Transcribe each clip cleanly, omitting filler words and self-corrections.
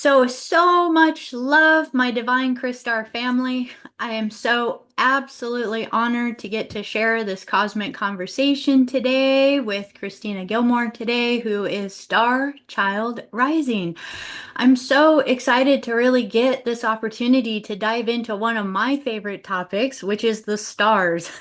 So much love, my divine Christar family. I am so absolutely honored to get to share this cosmic conversation today with Christina Gilmore today, who is Star Child Rising. I'm so excited to really get this opportunity to dive into one of my favorite topics, which is the stars.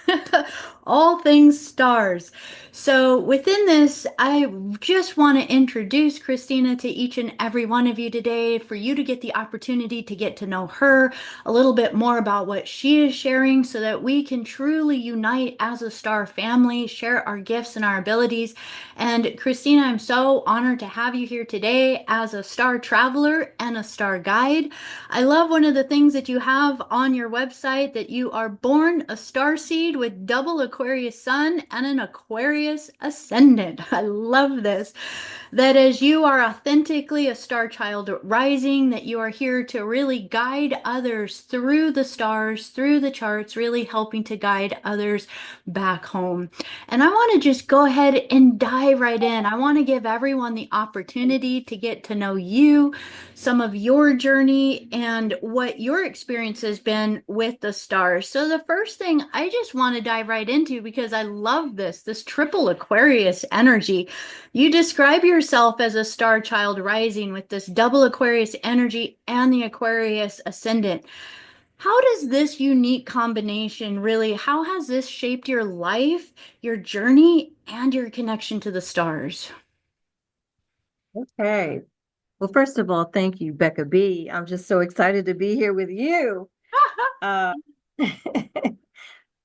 All things stars. So, within this, I just want to introduce Christina to each and every one of you today for you to get the opportunity to get to know her a little bit more about what she is sharing so that we can truly unite as a star family, share our gifts and our abilities. And Christina, I'm so honored to have you here today as a star traveler and a star guide. I love one of the things that you have on your website that you are born a star seed with double Aquarius sun and an Aquarius ascendant. I love this. That as you are authentically a star child rising, that you are here to really guide others through the stars, through the charts, really helping to guide others back home. And I want to just go ahead and dive right in. I want to give everyone the opportunity to get to know you, some of your journey, and what your experience has been with the stars. So, the first thing I just want to dive right into because I love this triple Aquarius energy. You describe yourself as a star child rising with this double Aquarius energy and the Aquarius ascendant. How does this unique combination really, how has this shaped your life, your journey, and your connection to the stars? Okay. Well, first of all, thank you, Becca B. I'm just so excited to be here with you.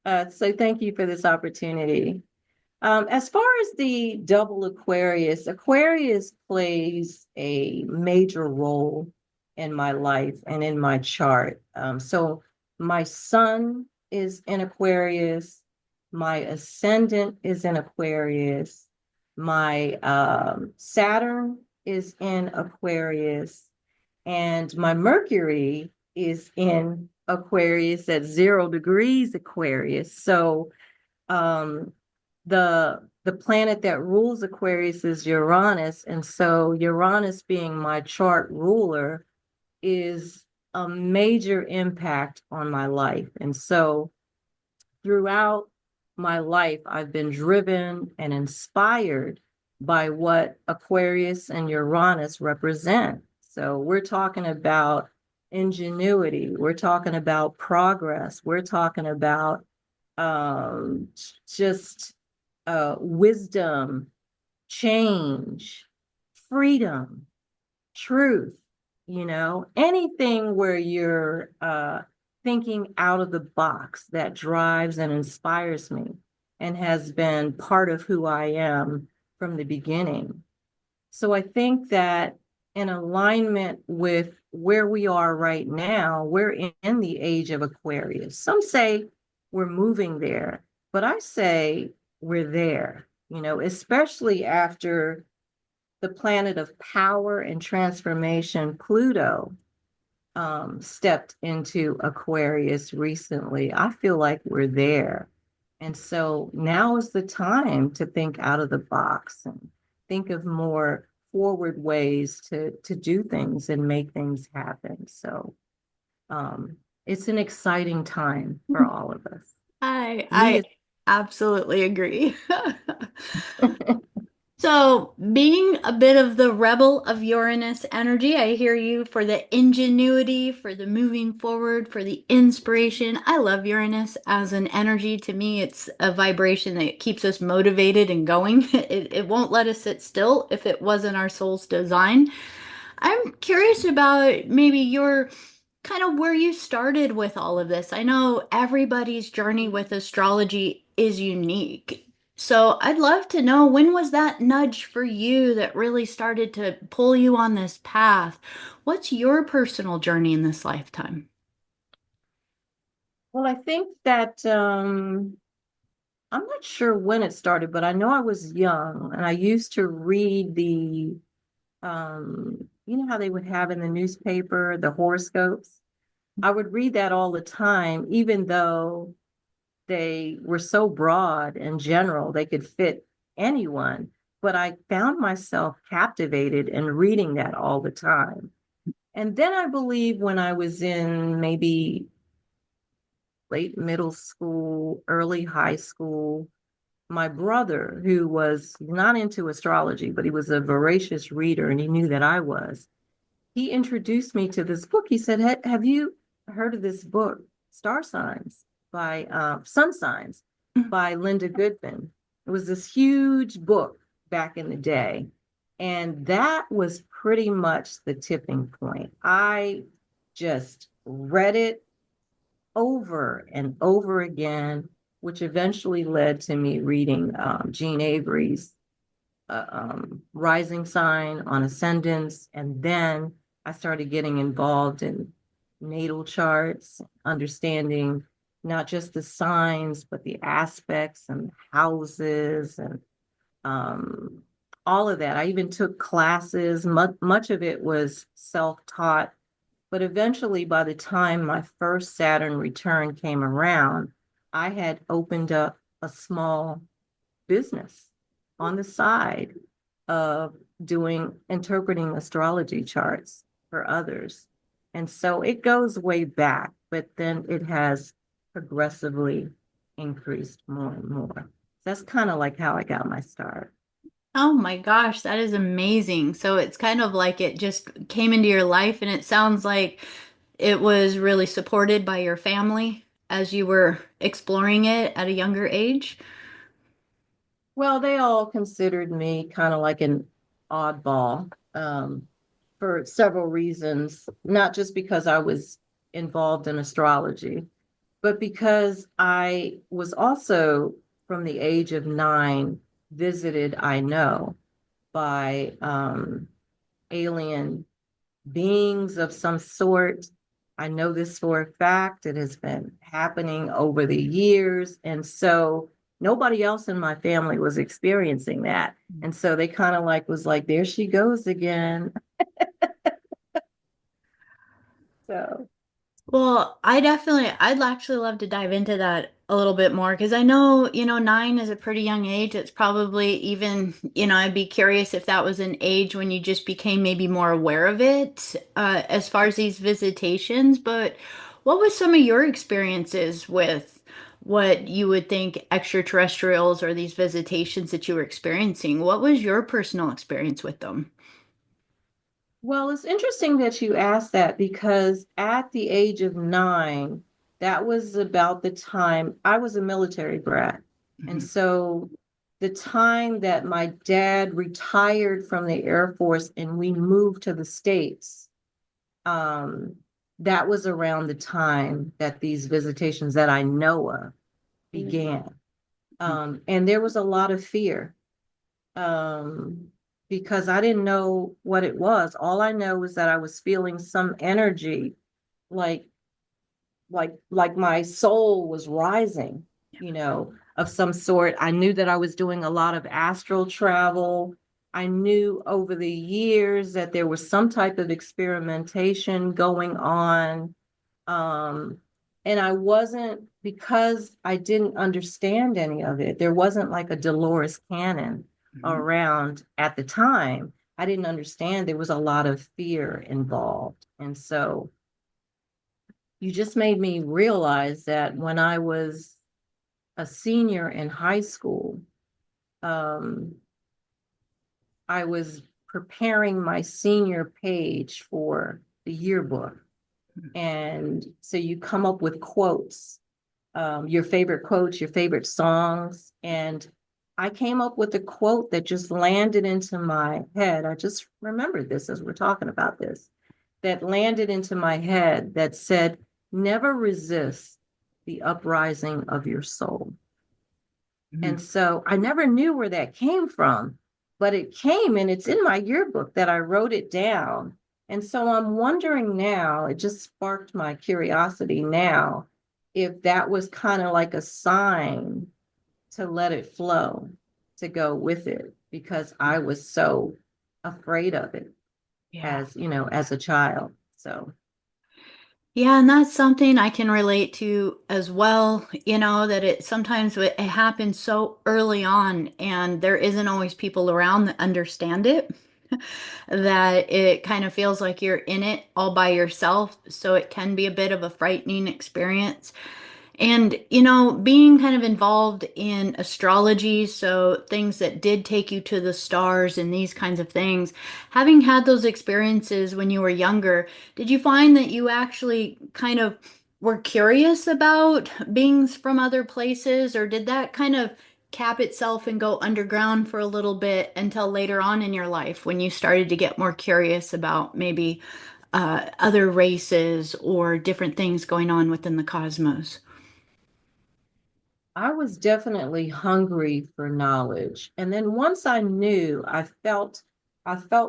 Uh, so thank you for this opportunity. As far as the double Aquarius, Aquarius plays a major role in my life and in my chart. So my sun is in Aquarius, my ascendant is in Aquarius, my Saturn is in Aquarius, and my Mercury is in Aquarius at 0 degrees Aquarius. So um, the planet that rules Aquarius is Uranus, and so Uranus being my chart ruler is a major impact on my life. And so throughout my life, I've been driven and inspired by what Aquarius and Uranus represent. So we're talking about ingenuity, we're talking about progress, we're talking about um, just wisdom, change, freedom, truth, anything where you're thinking out of the box that drives and inspires me and has been part of who I am from the beginning. So I think that in alignment with where we are right now, we're in the age of Aquarius. Some say we're moving there, but I say we're there, especially after the planet of power and transformation, Pluto, stepped into Aquarius recently. I feel like we're there. And so now is the time to think out of the box and think of more forward ways to do things and make things happen. So it's an exciting time for all of us. I Me absolutely agree. So, being a bit of the rebel of Uranus energy, I hear you for the ingenuity, for the moving forward, for the inspiration. I love Uranus as an energy. To me, it's a vibration that keeps us motivated and going. It won't let us sit still if it wasn't our soul's design. I'm curious about maybe your kind of where you started with all of this. I know everybody's journey with astrology is unique. So I'd love to know, when was that nudge for you that really started to pull you on this path? What's your personal journey in this lifetime? Well, I think that I'm not sure when it started, but I know I was young and I used to read you know how they would have in the newspaper, the horoscopes. I would read that all the time, even though they were so broad and general, they could fit anyone. But I found myself captivated in reading that all the time. And then I believe when I was in maybe late middle school, early high school, my brother, who was not into astrology, but he was a voracious reader and he knew that I was, he introduced me to this book. He said, Have you heard of this book, Star Signs by Sun Signs by Linda Goodman? It was this huge book back in the day. And that was pretty much the tipping point. I just read it over and over again, which eventually led to me reading Jean Avery's rising sign on ascendants. And then I started getting involved in natal charts, understanding not just the signs, but the aspects and houses and um, all of that. I even took classes. Much of it was self-taught, but eventually, by the time my first Saturn return came around, I had opened up a small business on the side of doing interpreting astrology charts for others. And so it goes way back, but then it has progressively increased more and more. That's kind of like how I got my start. Oh my gosh, that is amazing. So it's kind of like it just came into your life, and it sounds like it was really supported by your family as you were exploring it at a younger age. Well, they all considered me kind of like an oddball for several reasons, not just because I was involved in astrology, but because I was also from the age of 9 visited, I know, by alien beings of some sort. I know this for a fact. It has been happening over the years. And so nobody else in my family was experiencing that. And so they kind of like was like, there she goes again. So Well, I'd actually love to dive into that a little bit more because I know, 9 is a pretty young age. It's probably even, I'd be curious if that was an age when you just became maybe more aware of it, as far as these visitations. But what was some of your experiences with what you would think extraterrestrials or these visitations that you were experiencing? What was your personal experience with them? well, it's interesting that you asked that because at the age of 9, that was about the time I was a military brat. And Mhm. so the time that my dad retired from the Air Force and we moved to the States, um, that was around the time that these visitations that I know of began. And there was a lot of fear um, because I didn't know what it was. All I know was that I was feeling some energy, like like my soul was rising, of some sort. I knew that I was doing a lot of astral travel. I knew over the years that there was some type of experimentation going on. Um, and I wasn't, because I didn't understand any of it, there wasn't like a Dolores Cannon Mhm. around at the time. I didn't understand there was a lot of fear involved. And so you just made me realize that when I was a senior in high school, um, I was preparing my senior page for the yearbook. And so you come up with quotes, your favorite quotes, your favorite songs. And I came up with a quote that just landed into my head. I just remembered this as we're talking about this, that landed into my head that said, never resist the uprising of your soul. And Mhm. so I never knew where that came from, but it came and it's in my yearbook that I wrote it down. And so I'm wondering now, it just sparked my curiosity now, if that was kind of like a sign to let it flow, to go with it, because I was so afraid of it Yeah. as a child. So Yeah, and that's something I can relate to as well, that it sometimes it happens so early on and there isn't always people around that understand it. that it kind of feels like you're in it all by yourself. So it can be a bit of a frightening experience. And, being kind of involved in astrology, so things that did take you to the stars and these kinds of things, having had those experiences when you were younger, did you find that you actually kind of were curious about beings from other places, or did that kind of cap itself and go underground for a little bit until later on in your life when you started to get more curious about maybe other races or different things going on within the cosmos? I was definitely hungry for knowledge. And then once I knew, I felt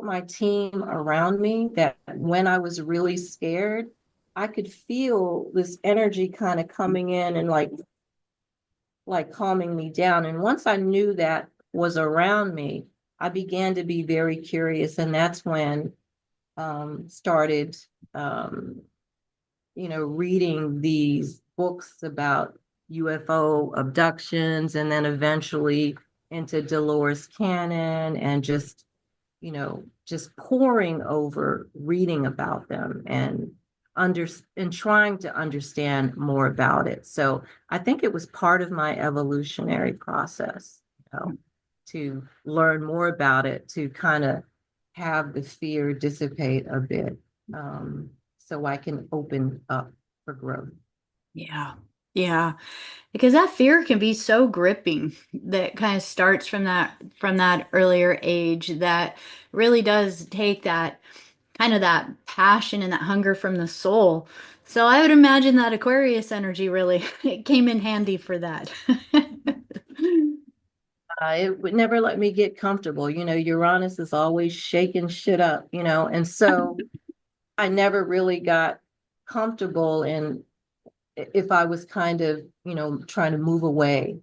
my team around me that when I was really scared, I could feel this energy kind of coming in and like calming me down. And once I knew that was around me, I began to be very curious. And that's when started um, reading these books about UFO abductions and then eventually into Dolores Cannon and just pouring over reading about them and and trying to understand more about it. So I think it was part of my evolutionary process, to learn more about it, to kind of have the fear dissipate a bit, so I can open up for growth. Yeah. Yeah. Because that fear can be so gripping that kind of starts from that earlier age that really does take that kind of that passion and that hunger from the soul. So I would imagine that Aquarius energy really it came in handy for that. It would never let me get comfortable. Uranus is always shaking shit up, and so I never really got comfortable in if I was kind of, trying to move away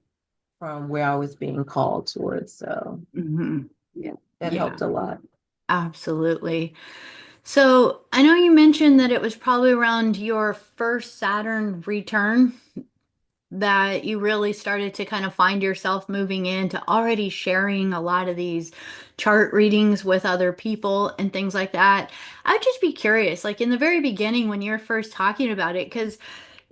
from where I was being called towards. So hmm yeah, that Yeah, helped a lot. absolutely. So I know you mentioned that it was probably around your first Saturn return that you really started to kind of find yourself moving into already sharing a lot of these chart readings with other people and things like that. I'd just be curious, like in the very beginning when you're first talking about it, because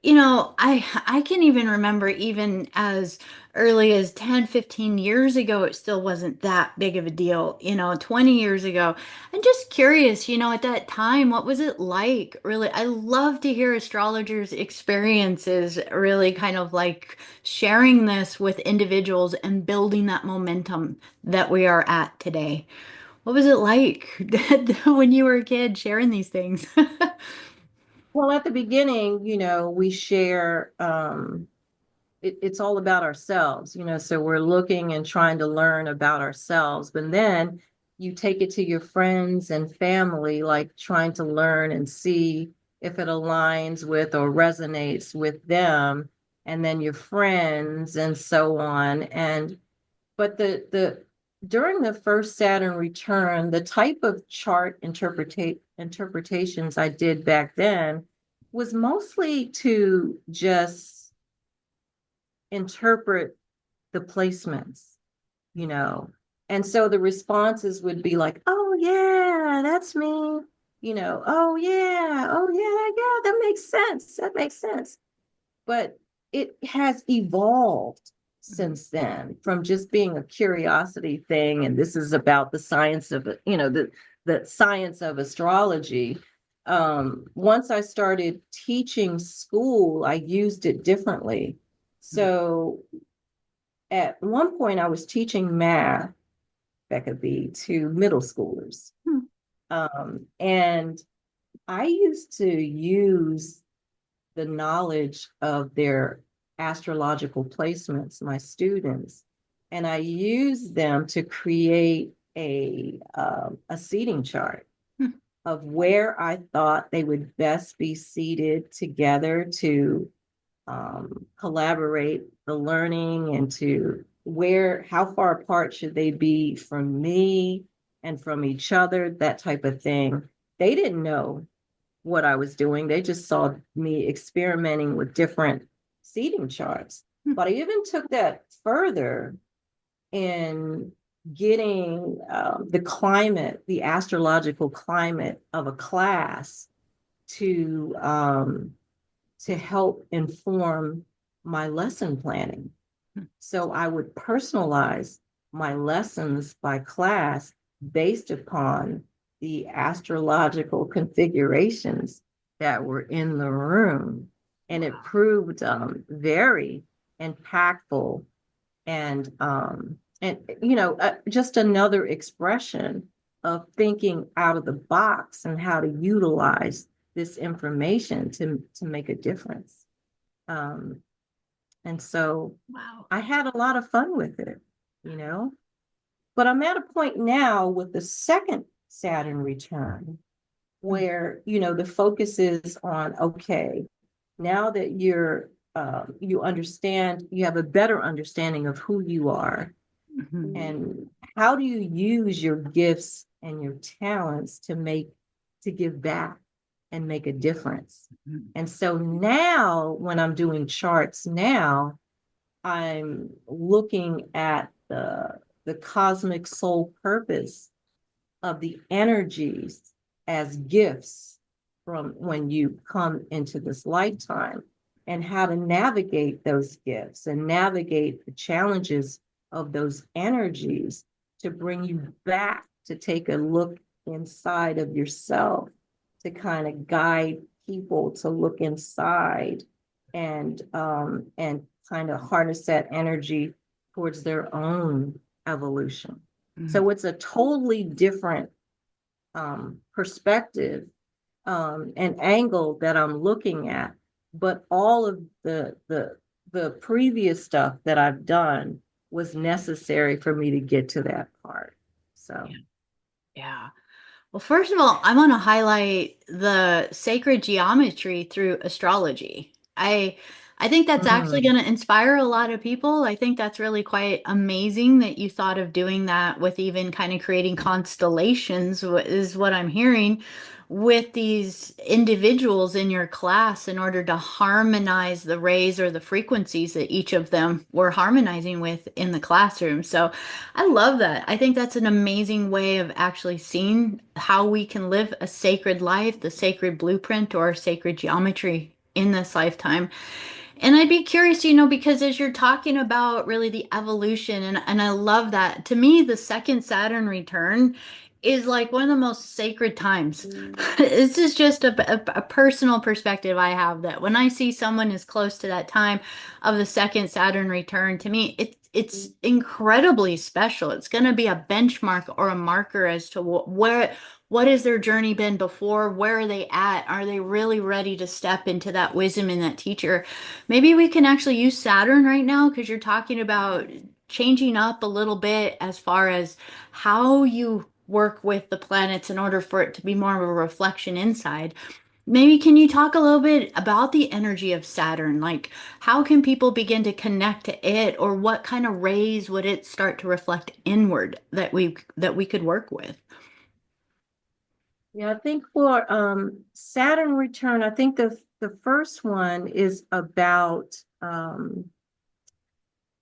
I can even remember even as early as 10, 15 years ago, it still wasn't that big of a deal. 20 years ago. I'm just curious, at that time, what was it like? Really, I love to hear astrologers' experiences, really kind of like sharing this with individuals and building that momentum that we are at today. What was it like when you were a kid sharing these things? Well, at the beginning, we share, it's all about ourselves, so we're looking and trying to learn about ourselves. But then you take it to your friends and family, like trying to learn and see if it aligns with or resonates with them, and then your friends and so on. But the during the first Saturn return, the type of chart interpretations I did back then was mostly to just interpret the placements, you know. And so the responses would be like, "Oh yeah, that's me." Oh yeah, yeah, that makes sense. That makes sense. But it has evolved since then from just being a curiosity thing, and this is about the science of it, the science of astrology. Once I started teaching school, I used it differently. So at one point I was teaching math, Becca B, to middle schoolers. And I used to use the knowledge of their astrological placements, my students, and I used them to create a seating chart of where I thought they would best be seated together to collaborate the learning, and to how far apart should they be from me and from each other, that type of thing. They didn't know what I was doing. They just saw me experimenting with different seating charts. But I even took that further in getting the climate, the astrological climate of a class to to help inform my lesson planning. So I would personalize my lessons by class based upon the astrological configurations that were in the room. And it proved very impactful and just another expression of thinking out of the box and how to utilize this information to make a difference. Um, and so Wow. I had a lot of fun with it, you know. But I'm at a point now with the second Saturn return where, the focus is on, okay, now that you understand, you have a better understanding of who you are Mhm. and how do you use your gifts and your talents to give back and make a difference. Mhm. And so now when I'm doing charts now, I'm looking at the cosmic soul purpose of the energies as gifts from when you come into this lifetime and how to navigate those gifts and navigate the challenges of those energies to bring you back to take a look inside of yourself to kind of guide people to look inside and kind of harness that energy towards their own evolution. Mhm. So it's a totally different perspective and angle that I'm looking at. But all of the previous stuff that I've done was necessary for me to get to that part. So, Yeah. Yeah. Well, first of all, I want to highlight the sacred geometry through astrology. I think that's actually mhm. going to inspire a lot of people. I think that's really quite amazing that you thought of doing that with even kind of creating constellations, is what I'm hearing, with these individuals in your class in order to harmonize the rays or the frequencies that each of them were harmonizing with in the classroom. So I love that. I think that's an amazing way of actually seeing how we can live a sacred life, the sacred blueprint or sacred geometry in this lifetime. And I'd be curious, because as you're talking about really the evolution, and I love that. To me, the second Saturn return is like one of the most sacred times. This is just a personal perspective I have that when I see someone as close to that time of the second Saturn return, to me, it's incredibly special. It's going to be a benchmark or a marker as to what has their journey been before? Where are they at? Are they really ready to step into that wisdom and that teacher? Maybe we can actually use Saturn right now because you're talking about changing up a little bit as far as how you work with the planets in order for it to be more of a reflection inside. Maybe can you talk a little bit about the energy of Saturn? Like, how can people begin to connect to it, or what kind of rays would it start to reflect inward that we could work with? Yeah, I think for Saturn return, I think the first one is about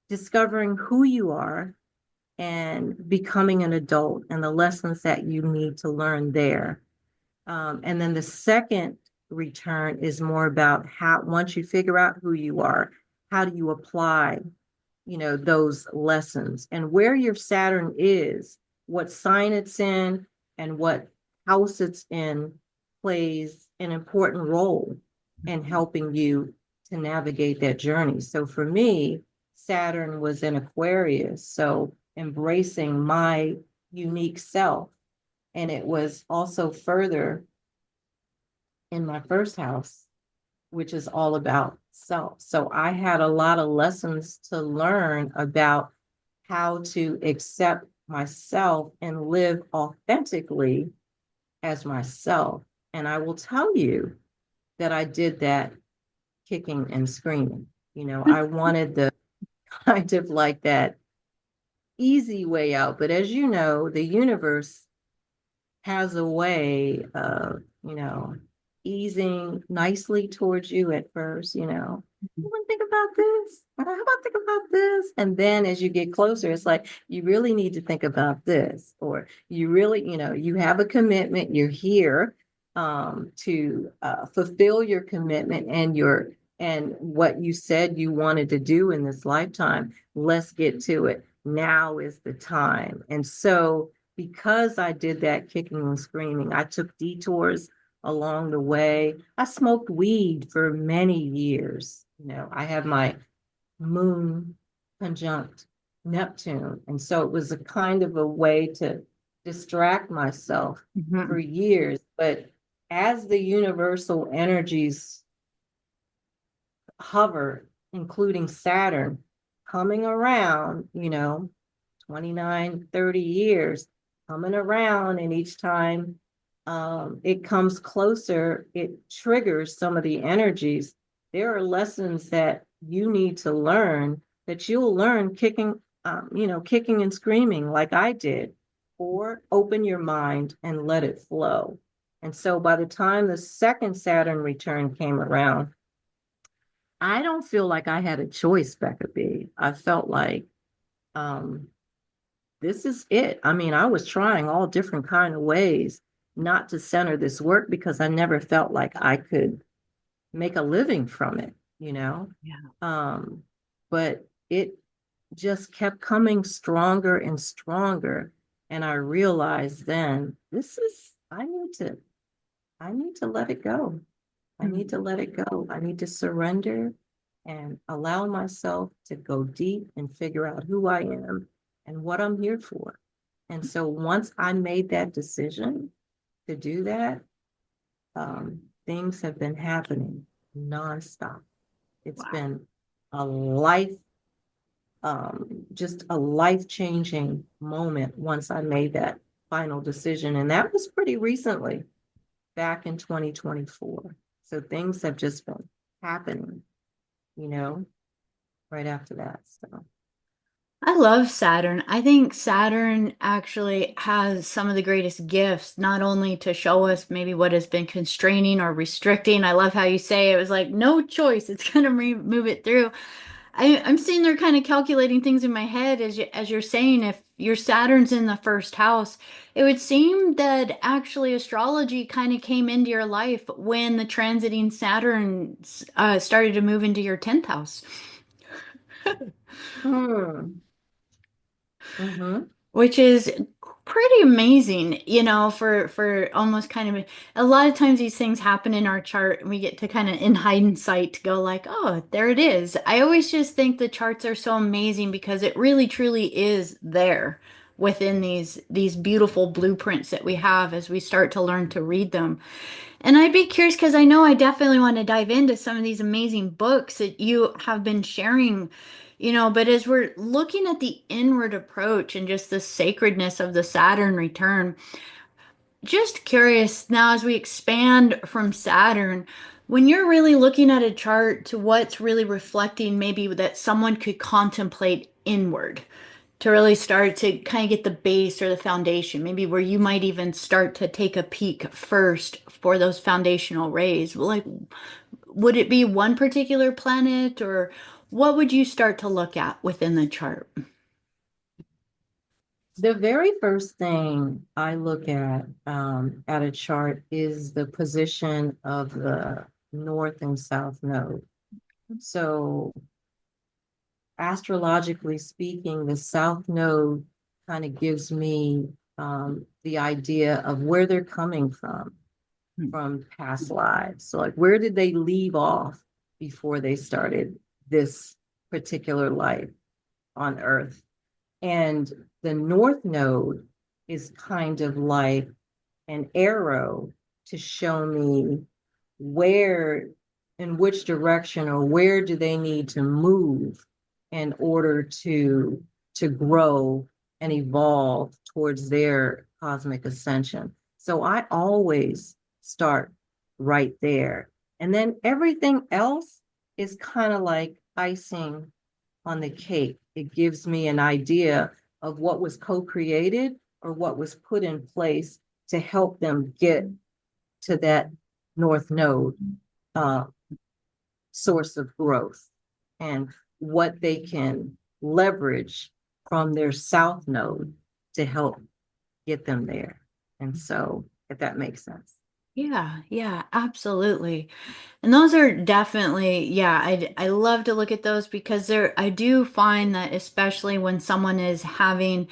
discovering who you are and becoming an adult and the lessons that you need to learn there. And then the second return is more about how, once you figure out who you are, how do you apply, those lessons and where your Saturn is, what sign it's in, and what house it's in plays an important role in helping you to navigate that journey. So for me, Saturn was in Aquarius, so embracing my unique self. And it was also further in my first house, which is all about self. So I had a lot of lessons to learn about how to accept myself and live authentically as myself. And I will tell you that I did that kicking and screaming. I wanted the kind of like that easy way out. But as you know, the universe has a way of, easing nicely towards you at first, you know. You want to think about this? How about think about this? And then as you get closer, it's like you really need to think about this, or you really, you know, you have a commitment. You're here to fulfill your commitment and your and what you said you wanted to do in this lifetime. Let's get to it. Now is the time. And so, because I did that kicking and screaming, I took detours along the way. I smoked weed for many years. You know, I had my moon conjunct Neptune. And so it was a kind of a way to distract myself for Mhm. years. But as the universal energies hover, including Saturn, coming around, you know, 29, 30 years coming around, and each time it comes closer, it triggers some of the energies. There are lessons that you need to learn that you'll learn kicking, kicking and screaming like I did, or open your mind and let it flow. And so by the time the second Saturn return came around, I don't feel like I had a choice, Becca B. I felt like um, this is it. I mean, I was trying all different kind of ways not to center this work because I never felt like I could make a living from it, you know? Yeah. Um, but it just kept coming stronger and stronger. And I realized then I need to let it go. I need Mm. to let it go. I need to surrender and allow myself to go deep and figure out who I am and what I'm here for. And so once I made that decision to do that, things have been happening nonstop. It's Wow. been a life, just a life-changing moment once I made that final decision. And that was pretty recently, back in 2024. So things have just been happening, you know, right after that. So, I love Saturn. I think Saturn actually has some of the greatest gifts, not only to show us maybe what has been constraining or restricting. I love how you say it was like no choice. It's going to move it through. I'm sitting there kind of calculating things in my head as you're saying, if your Saturn's in the first house, it would seem that actually astrology kind of came into your life when the transiting Saturn started to move into your 10th house. hmm, mm-hmm. Which is pretty amazing, for almost kind of a lot of times these things happen in our chart and we get to kind of in hindsight go like, oh, there it is. I always just think the charts are so amazing because it really truly is there within these beautiful blueprints that we have as we start to learn to read them. And I'd be curious because I know I definitely want to dive into some of these amazing books that you have been sharing, but as we're looking at the inward approach and just the sacredness of the Saturn return, just curious now as we expand from Saturn, when you're really looking at a chart to what's really reflecting maybe that someone could contemplate inward to really start to kind of get the base or the foundation, maybe where you might even start to take a peek first for those foundational rays. Like, would it be one particular planet, or what would you start to look at within the chart? The very first thing I look at a chart is the position of the north and south node. So astrologically speaking, the south node kind of gives me the idea of where they're coming from past lives. So, like, where did they leave off before they started this particular life on Earth? And the North Node is kind of like an arrow to show me where, in which direction, or where do they need to move in order to grow and evolve towards their cosmic ascension. So I always start right there. And then everything else is kind of like icing on the cake. It gives me an idea of what was co-created or what was put in place to help them get to that North Node uh, source of growth and what they can leverage from their South Node to help get them there. And so, if that makes sense. Yeah, yeah, absolutely. And those are definitely, yeah, I love to look at those because I do find that especially when someone is having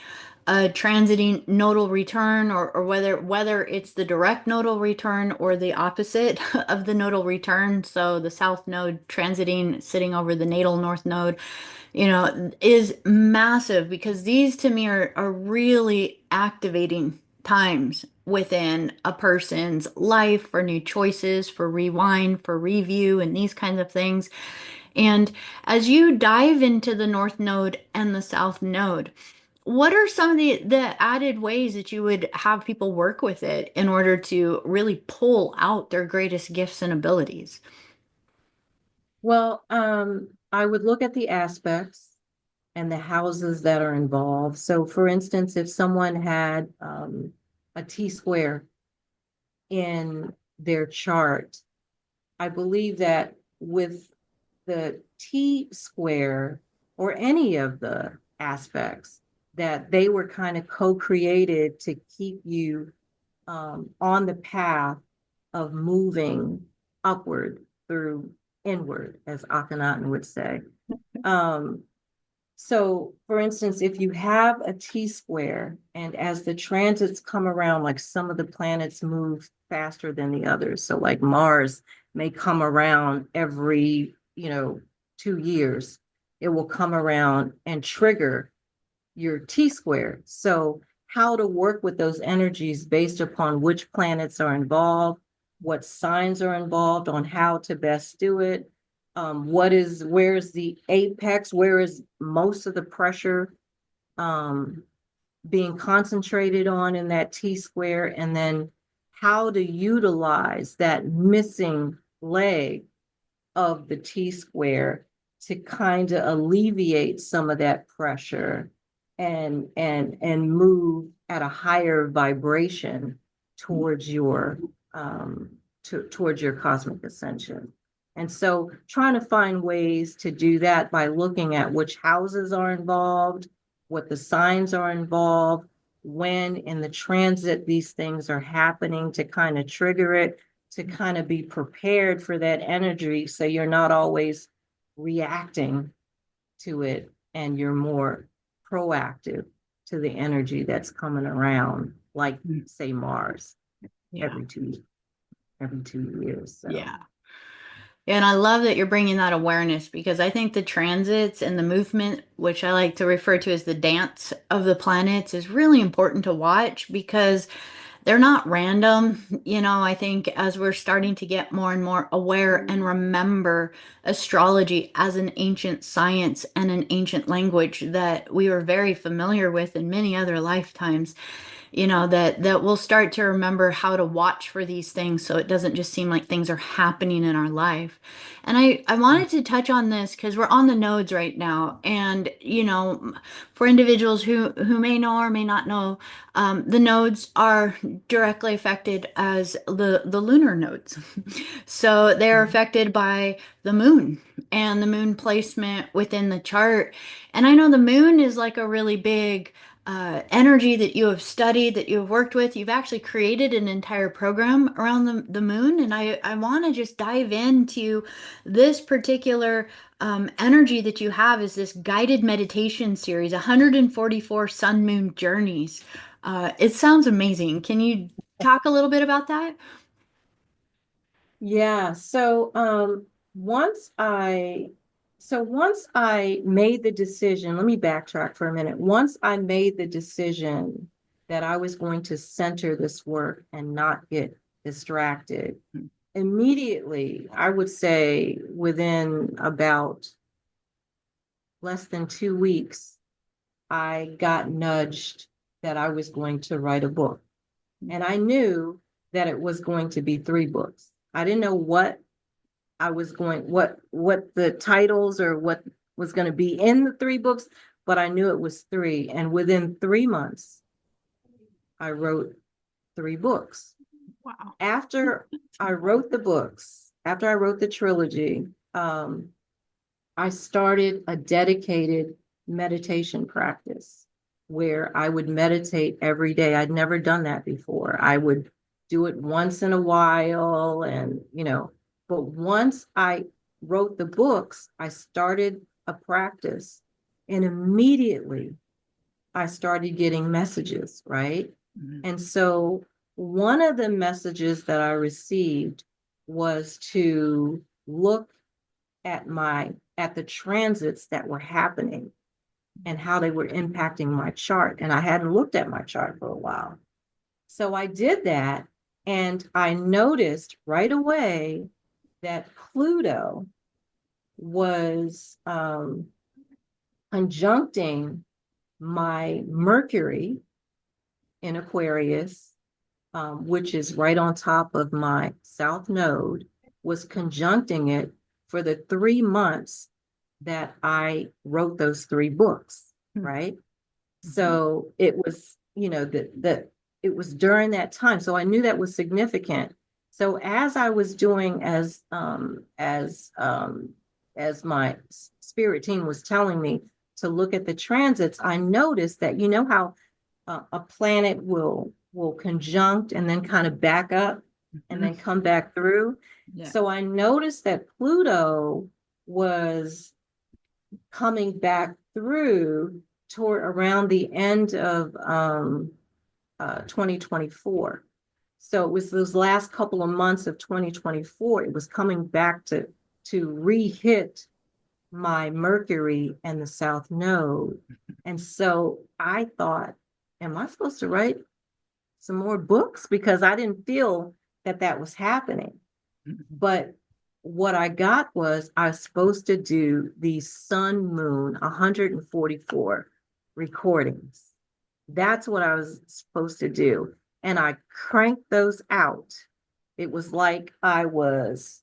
a transiting nodal return or whether it's the direct nodal return or the opposite of the nodal return, so the south node transiting sitting over the natal north node, is massive because these to me are really activating times within a person's life for new choices, for rewind, for review, and these kinds of things. And as you dive into the North Node and the South Node, what are some of the added ways that you would have people work with it in order to really pull out their greatest gifts and abilities? Well, I would look at the aspects and the houses that are involved. So, for instance, if someone had a T square in their chart, I believe that with the T square or any of the aspects, that they were kind of co-created to keep you on the path of moving upward through inward, as Akhenaten would say. Um, so, for instance, if you have a T square, and as the transits come around, like some of the planets move faster than the others. So, like Mars may come around every, 2 years. It will come around and trigger your T square. So, how to work with those energies based upon which planets are involved, what signs are involved, on how to best do it. Where is the apex? Where is most of the pressure being concentrated on in that T square? And then how to utilize that missing leg of the T square to kind of alleviate some of that pressure and move at a higher vibration towards your towards your cosmic ascension. And so trying to find ways to do that by looking at which houses are involved, what the signs are involved, when in the transit these things are happening to kind of trigger it, to kind of be prepared for that energy so you're not always reacting to it and you're more proactive to the energy that's coming around, like say Mars Yeah. every 2 years. So Yeah. And I love that you're bringing that awareness because I think the transits and the movement, which I like to refer to as the dance of the planets, is really important to watch because they're not random. I think as we're starting to get more and more aware and remember astrology as an ancient science and an ancient language that we were very familiar with in many other lifetimes, that we'll start to remember how to watch for these things so it doesn't just seem like things are happening in our life. And I wanted to touch on this because we're on the nodes right now. And, for individuals who may know or may not know, the nodes are directly affected as the lunar nodes. So they're affected by the moon and the moon placement within the chart. And I know the moon is like a really big energy that you have studied, that you have worked with. You've actually created an entire program around the moon. And I want to just dive into this particular energy that you have is this guided meditation series, 144 sun moon journeys. It sounds amazing. Can you talk a little bit about that? yeah, once I once I made the decision, let me backtrack for a minute. Once I made the decision that I was going to center this work and not get distracted, immediately, I would say within about less than 2 weeks, I got nudged that I was going to write a book. And I knew that it was going to be 3 books. I didn't know what the titles or what was going to be in the 3 books, but I knew it was three. And within 3 months, I wrote 3 books. Wow. After I wrote the books, after I wrote the trilogy, I started a dedicated meditation practice where I would meditate every day. I'd never done that before. I would do it once in a while, and, but once I wrote the books, I started a practice, and immediately I started getting messages, right? Mhm. And so one of the messages that I received was to look at the transits that were happening and how they were impacting my chart. And I hadn't looked at my chart for a while. So I did that, and I noticed right away that Pluto was conjuncting my Mercury in Aquarius, which is right on top of my South Node, was conjuncting it for the 3 months that I wrote those three books, right? Mhm. So it was, that it was during that time. So I knew that was significant. So as I was doing as my spirit team was telling me to look at the transits, I noticed that, how a planet will conjunct and then kind of back up and Mhm. then come back through. Yeah. So I noticed that Pluto was coming back through toward around the end of 2024. So it was those last couple of months of 2024, it was coming back to re-hit my Mercury and the South Node. And so I thought, am I supposed to write some more books? Because I didn't feel that that was happening. Mhm. But what I got was I was supposed to do the sun moon 144 recordings. That's what I was supposed to do. And I cranked those out. It was like I was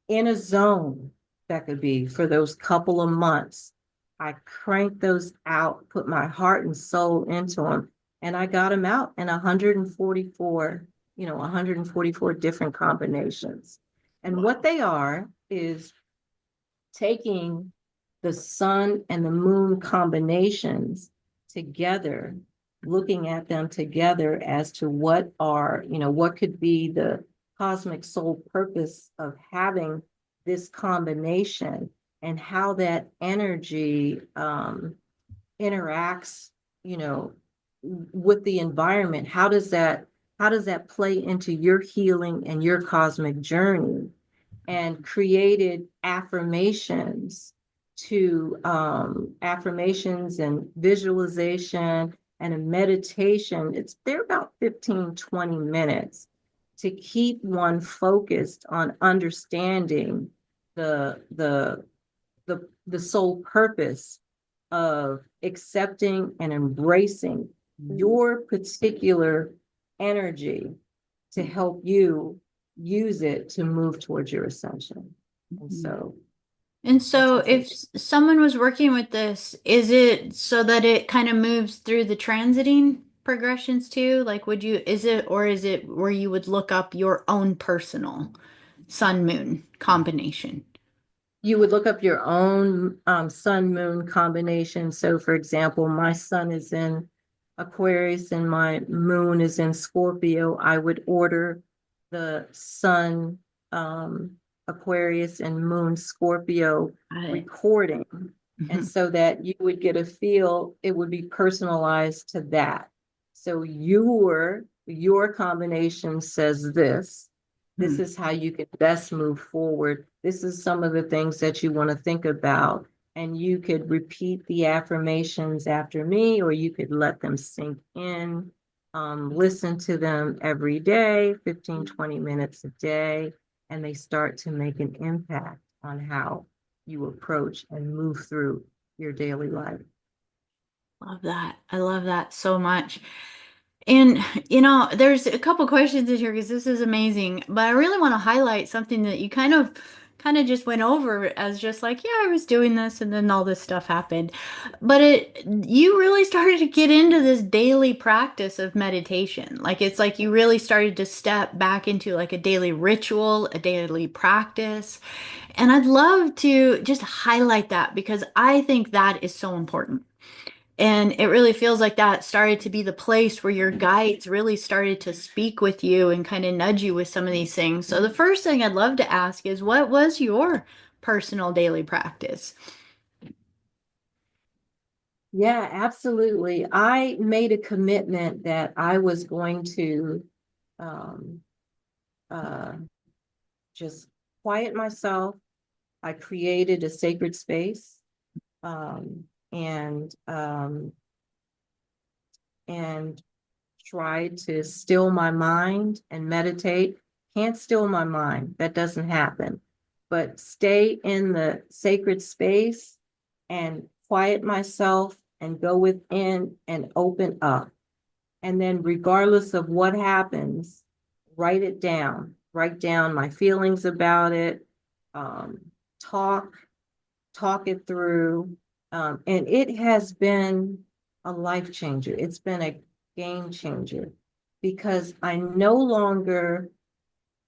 in a zone that could be for those couple of months. I cranked those out, put my heart and soul into them, and I got them out in 144, 144 different combinations. And what Wow. they are is taking the sun and the moon combinations together, looking at them together as to what could be the cosmic soul purpose of having this combination, and how that energy interacts, you know, with the environment. How does that play into your healing and your cosmic journey? And created affirmations and visualization and a meditation. They're about 15-20 minutes to keep one focused on understanding the the the sole purpose of accepting and embracing your particular energy to help you use it to move towards your ascension. And Mhm. so And that's so what's if happening. someone was working with this, is it so that it kind of moves through the transiting progressions too? Like is it where you would look up your own personal sun moon combination? You would look up your own sun moon combination. So, for example, my sun is in Aquarius and my moon is in Scorpio. I would order the sun Aquarius and moon Scorpio Got it. recording. And Mhm. so that you would get a feel, it would be personalized to that. So your combination says this. This Hmm. is how you can best move forward. This is some of the things that you want to think about. And you could repeat the affirmations after me, or you could let them sink in. Listen to them every day, 15-20 minutes a day, and they start to make an impact on how you approach and move through your daily life. Love that. I love that so much. And, there's a couple questions in here because this is amazing, but I really want to highlight something that you kind of kind of just went over it as just like, yeah, I was doing this and then all this stuff happened. But you really started to get into this daily practice of meditation. Like it's like you really started to step back into like a daily ritual, a daily practice. And I'd love to just highlight that because I think that is so important. And it really feels like that started to be the place where your guides really started to speak with you and kind of nudge you with some of these things. So the first thing I'd love to ask is what was your personal daily practice? Yeah, absolutely. I made a commitment that I was going to um, uh, just quiet myself. I created a sacred space, um, and um, and tried to still my mind and meditate. Can't still my mind. That doesn't happen. But stay in the sacred space and quiet myself and go within and open up. And then, regardless of what happens, write it down. Write down my feelings about it. Um, talk, talk it through. And it has been a life changer. It's been a game changer because I no longer,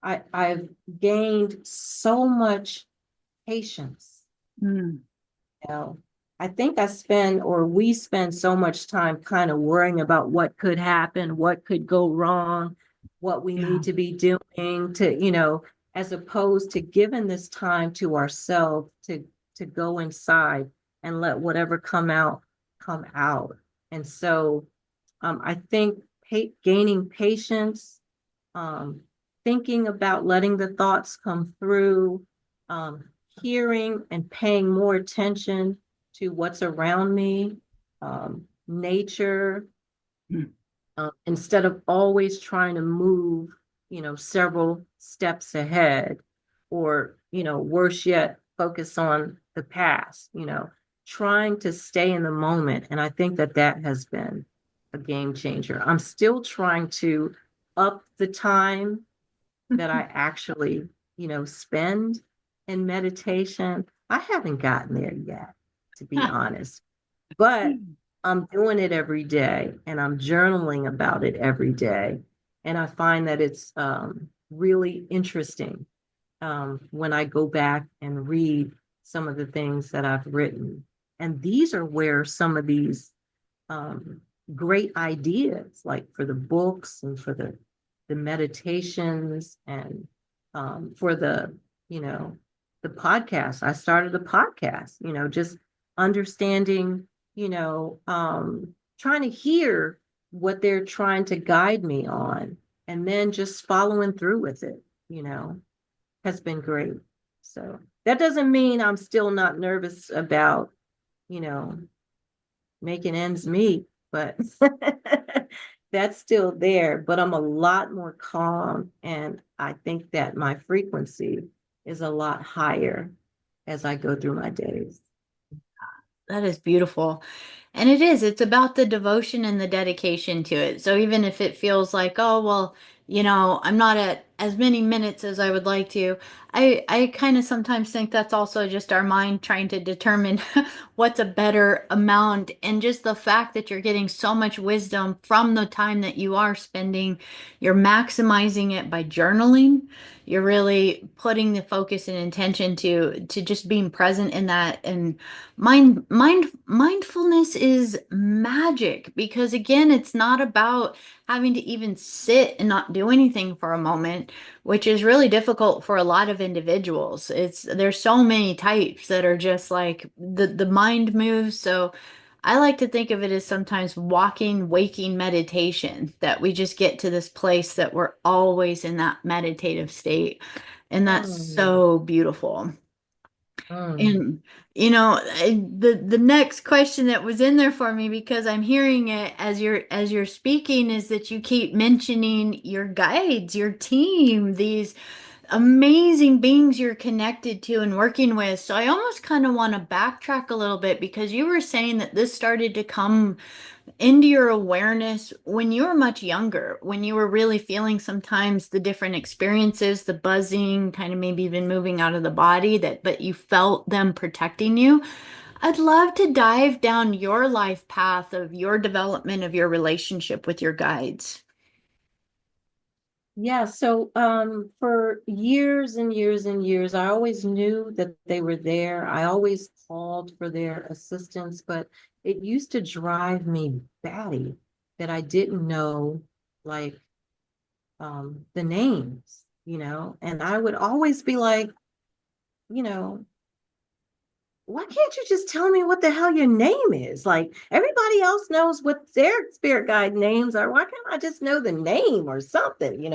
I've gained so much patience. Mm, You know, I think I spend or we spend so much time kind of worrying about what could happen, what could go wrong, what we yeah. need to be doing to, as opposed to giving this time to ourselves to go inside and let whatever come out. And so I think gaining patience, um, thinking about letting the thoughts come through, um, hearing and paying more attention to what's around me, nature, Mm. instead of always trying to move, several steps ahead, or, worse yet, focus on the past, trying to stay in the moment. And I think that that has been a game changer. I'm still trying to up the time that I actually, spend in meditation. I haven't gotten there yet, to be honest, but I'm doing it every day and I'm journaling about it every day. And I find that it's really interesting when I go back and read some of the things that I've written. And these are where some of these um, great ideas, like for the books and for the meditations and for you know, the podcast. I started a podcast, just understanding, trying to hear what they're trying to guide me on and then just following through with it, has been great. So that doesn't mean I'm still not nervous about, you know, making ends meet, but that's still there. But I'm a lot more calm, and I think that my frequency is a lot higher as I go through my days. That is beautiful. And it is, it's about the devotion and the dedication to it. So even if it feels like, oh, well, I'm not at as many minutes as I would like to, I kind of sometimes think that's also just our mind trying to determine what's a better amount. And just the fact that you're getting so much wisdom from the time that you are spending, you're maximizing it by journaling. You're really putting the focus and intention to just being present in that. And mindfulness is magic because again, it's not about having to even sit and not do anything for a moment, which is really difficult for a lot of individuals. There's so many types that are just like the mind moves. So I like to think of it as sometimes walking, waking meditation, that we just get to this place that we're always in that meditative state. And that's Mm, so beautiful. mm, And the next question that was in there for me because I'm hearing it as you're speaking is that you keep mentioning your guides, your team, these amazing beings you're connected to and working with. So I almost kind of want to backtrack a little bit because you were saying that this started to come into your awareness when you were much younger, when you were really feeling sometimes the different experiences, the buzzing, kind of maybe even moving out of the body that, but you felt them protecting you. I'd love to dive down your life path of your development of your relationship with your guides. Yeah, so for years and years and years, I always knew that they were there. I always called for their assistance, but it used to drive me batty that I didn't know like the names, and I would always be like, you know, why can't you just tell me what the hell your name is? Like everybody else knows what their spirit guide names are. Why can't I just know the name or something,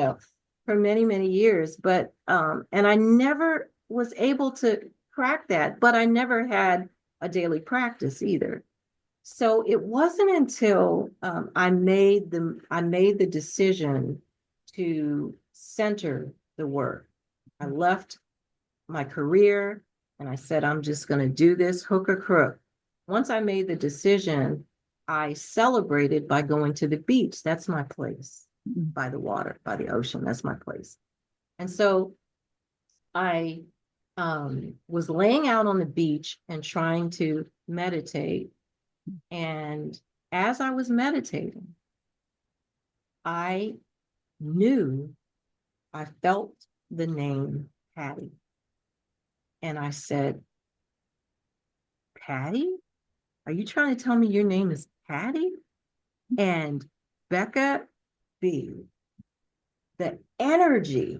for many, many years. But and I never was able to crack that, but I never had a daily practice either. So it wasn't until I made the decision to center the work. I left my career and I said, I'm just going to do this hook or crook. Once I made the decision, I celebrated by going to the beach. That's my place, by the water, by the ocean. That's my place. And so I was laying out on the beach and trying to meditate. And as I was meditating, I knew I felt the name Patty. And I said, Patty? Are you trying to tell me your name is Patty? And Becca B, the energy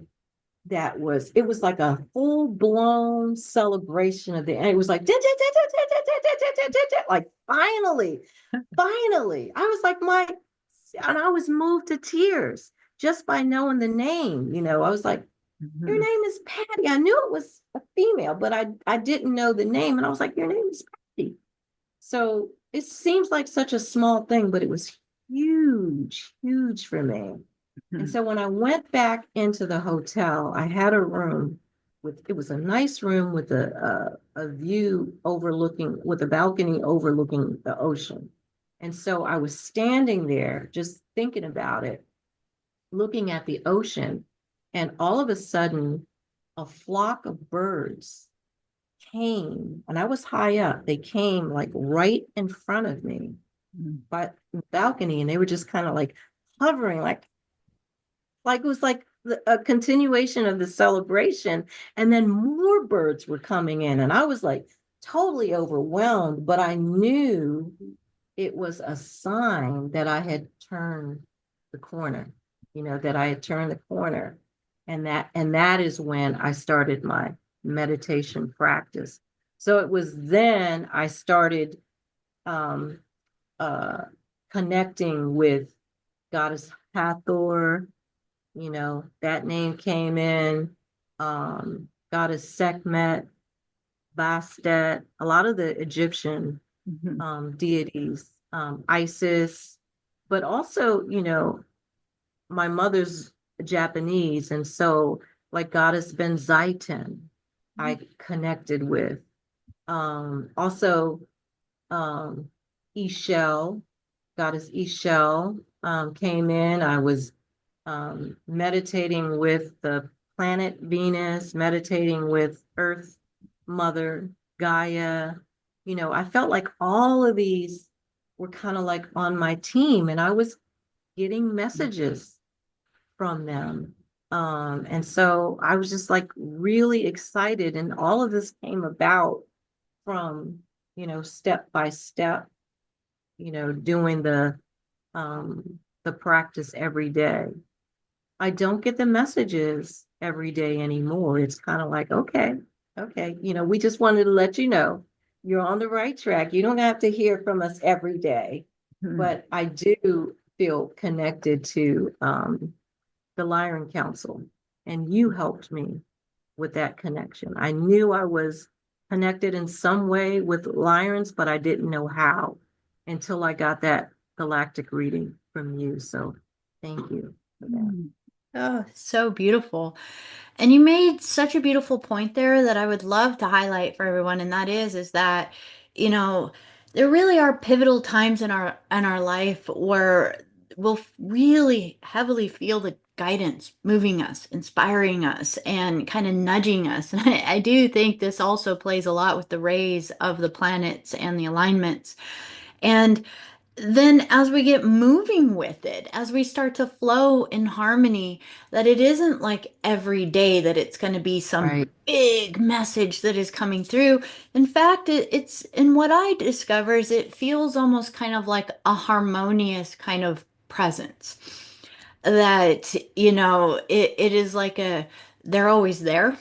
it was like a full blown celebration of and it was like, like finally, finally. I was like, and I was moved to tears just by knowing the name. I was like, your Mhm. name is Patty. I knew it was a female, but I didn't know the name. And I was like, your name is Patty. So it seems like such a small thing, but it was huge, huge for me. And Mhm. so when I went back into the hotel, I had a room it was a nice room with a view overlooking, with a balcony overlooking the ocean. And so I was standing there just thinking about it, looking at the ocean, and all of a sudden, a flock of birds came, and I was high up. They came like right in front of me Mhm. by the balcony, and they were just kind of like hovering, like it was like a continuation of the celebration. And then more birds were coming in, and I was like totally overwhelmed, but I knew it was a sign that I had turned the corner, that I had turned the corner. And that is when I started my meditation practice. So it was then I started um, uh, connecting with Goddess Hathor. That name came in. Goddess Sekhmet, Bastet, a lot of the Egyptian Mhm. deities, Isis, but also, my mother's Japanese. And so, like Goddess Benzaiten, I connected with. Also, um, Ishel, Goddess Ishel came in. I was meditating with the planet Venus, meditating with Earth Mother, Gaia. I felt like all of these were kind of like on my team, and I was getting messages from them. And so I was just like really excited, and all of this came about from, step by step, doing the practice every day. I don't get the messages every day anymore. It's kind of like, okay, okay, we just wanted to let you know you're on the right track. You don't have to hear from us every day, Mhm. but I do feel connected to the Lyran Council, and you helped me with that connection. I knew I was connected in some way with Lyrans, but I didn't know how until I got that galactic reading from you. So thank you for that. Oh, so beautiful. And you made such a beautiful point there that I would love to highlight for everyone, and that is that, you know, there really are pivotal times in our life where we'll really heavily feel the guidance moving us, inspiring us, and kind of nudging us. And I do think this also plays a lot with the rays of the planets and the alignments. And then as we get moving with it, as we start to flow in harmony, that it isn't like every day that it's going to be some Right. big message that is coming through. In fact, it's in what I discover is it feels almost kind of like a harmonious kind of presence that, it is like they're always there.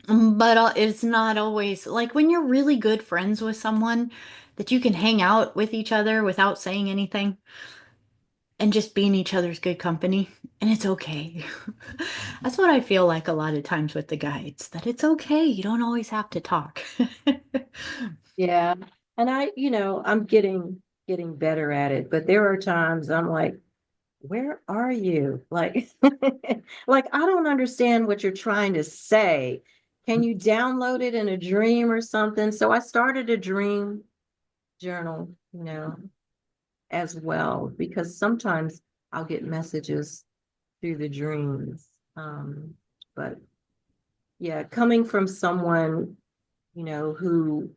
But it's not always like when you're really good friends with someone that you can hang out with each other without saying anything and just being each other's good company. And it's okay. That's what I feel like a lot of times with the guides, that it's okay. You don't always have to talk. Yeah. And I'm getting better at it, but there are times I'm like, where are you? Like, like I don't understand what you're trying to say. Can you download it in a dream or something? So I started a dream journal, as well, because sometimes I'll get messages through the dreams. But yeah, coming from someone, who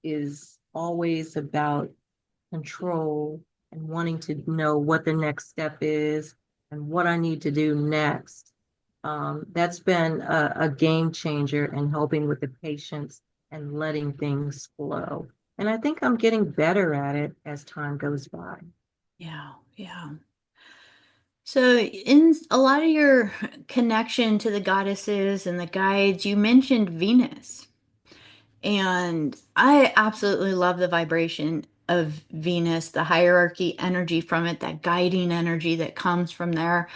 is always about control and wanting to know what the next step is and what I need to do next. That's been a game changer in helping with the patience and letting things flow. And I think I'm getting better at it as time goes by. Yeah, yeah. So, in a lot of your connection to the goddesses and the guides, you mentioned Venus. And I absolutely love the vibration of Venus, the hierarchy energy from it, that guiding energy that comes from there.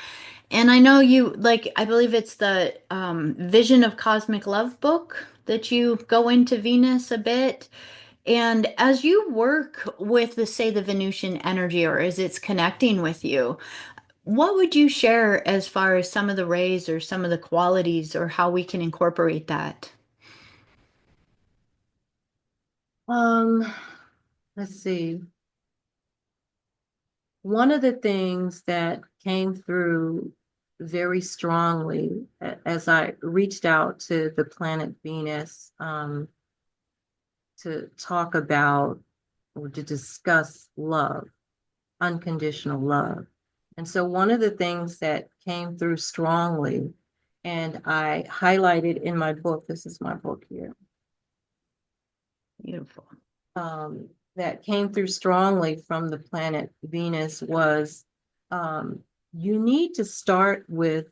And I know you, like, I believe it's the Vision of Cosmic Love book that you go into Venus a bit. And as you work with the, say, the Venusian energy, or as it's connecting with you, what would you share as far as some of the rays or some of the qualities or how we can incorporate that? Um, let's see. One of the things that came through very strongly as I reached out to the planet Venus, to talk about or to discuss love, unconditional love. And so one of the things that came through strongly, and I highlighted in my book, this is my book here, Beautiful. that came through strongly from the planet Venus was, um, you need to start with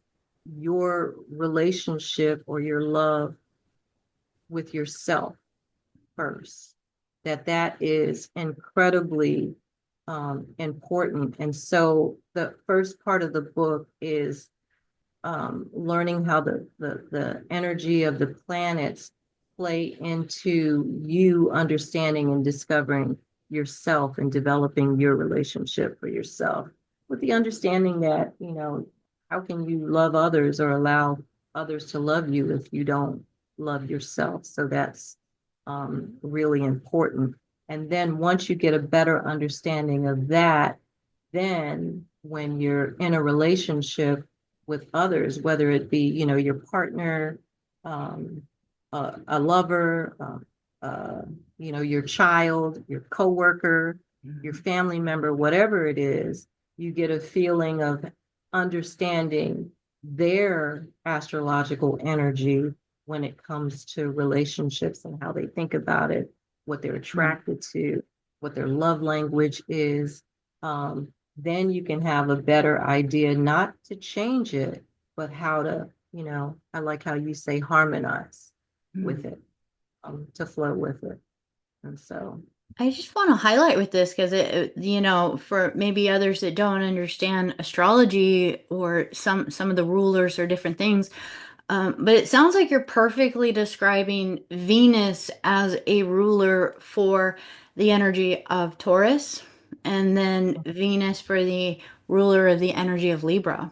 your relationship or your love with yourself first. That is incredibly important. And so the first part of the book is learning how the energy of the planets play into you understanding and discovering yourself and developing your relationship for yourself with the understanding that, how can you love others or allow others to love you if you don't love yourself? So that's really important. And then once you get a better understanding of that, then when you're in a relationship with others, whether it be, your partner, um, a lover, your child, your coworker, your family member, whatever it is, you get a feeling of understanding their astrological energy when it comes to relationships and how they think about it, what they're attracted to, what their love language is. Then you can have a better idea, not to change it, but how to, I like how you say harmonize with it, to flow with it. And so, I just want to highlight with this because for maybe others that don't understand astrology or some of the rulers or different things, but it sounds like you're perfectly describing Venus as a ruler for the energy of Taurus, and then Venus for the ruler of the energy of Libra.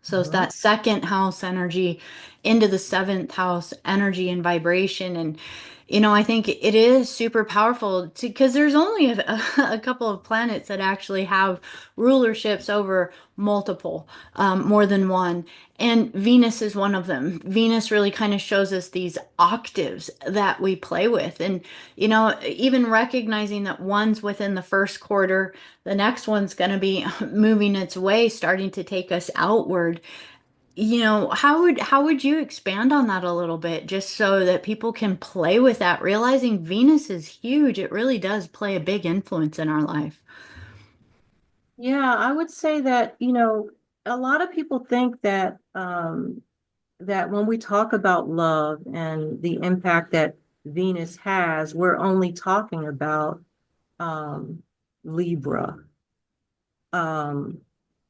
So it's Mhm. that second house energy into the seventh house energy and vibration. And, I think it is super powerful because there's only a couple of planets that actually have rulerships over multiple, more than one. And Venus is one of them. Venus really kind of shows us these octaves that we play with. And, even recognizing that one's within the first quarter, the next one's going to be moving its way, starting to take us outward. How would you expand on that a little bit, just so that people can play with that, realizing Venus is huge. It really does play a big influence in our life. Yeah, I would say that, a lot of people think that when we talk about love and the impact that Venus has, we're only talking about um, Libra, um,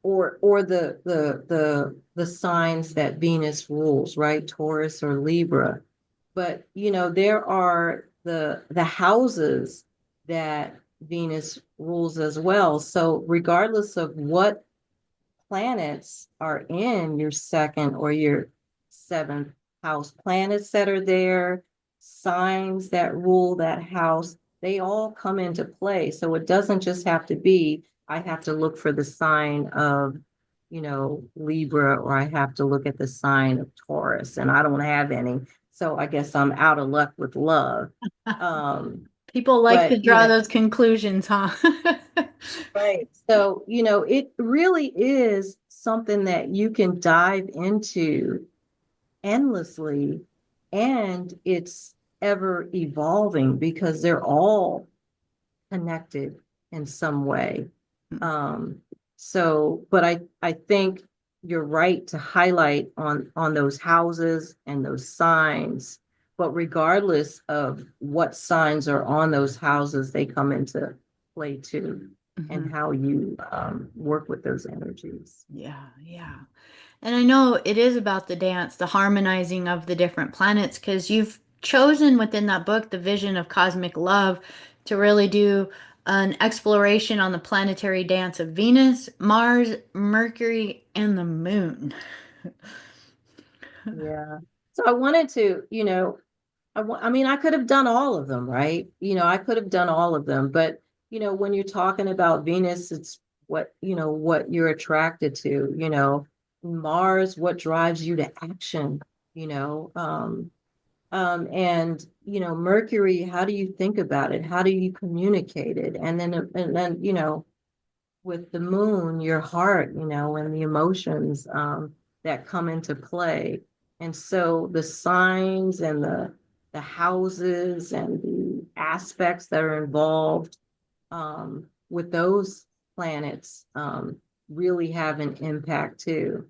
or the signs that Venus rules, right? Taurus or Libra. But there are the houses that Venus rules as well. So regardless of what planets are in your second or your seventh house, planets that are there, signs that rule that house, they all come into play. So it doesn't just have to be, I have to look for the sign of, Libra, or I have to look at the sign of Taurus, and I don't have any. So I guess I'm out of luck with love. Um, People like to but draw those conclusions, huh? right. So, it really is something that you can dive into endlessly, and it's ever evolving because they're all connected in some way. Um, but I think you're right to highlight on those houses and those signs. But regardless of what signs are on those houses, they come into play too, and Mhm. how you work with those energies. Yeah, yeah. And I know it is about the dance, the harmonizing of the different planets, because you've chosen within that book, The Vision of Cosmic Love, to really do an exploration on the planetary dance of Venus, Mars, Mercury, and the moon. Yeah. So I wanted to, I mean, I could have done all of them, right? I could have done all of them, but when you're talking about Venus, it's what you're attracted to, Mars, what drives you to action, you know, and Mercury, how do you think about it? How do you communicate it? And then, with the moon, your heart, and the emotions that come into play. And so the signs and the houses and the aspects that are involved with those planets really have an impact too.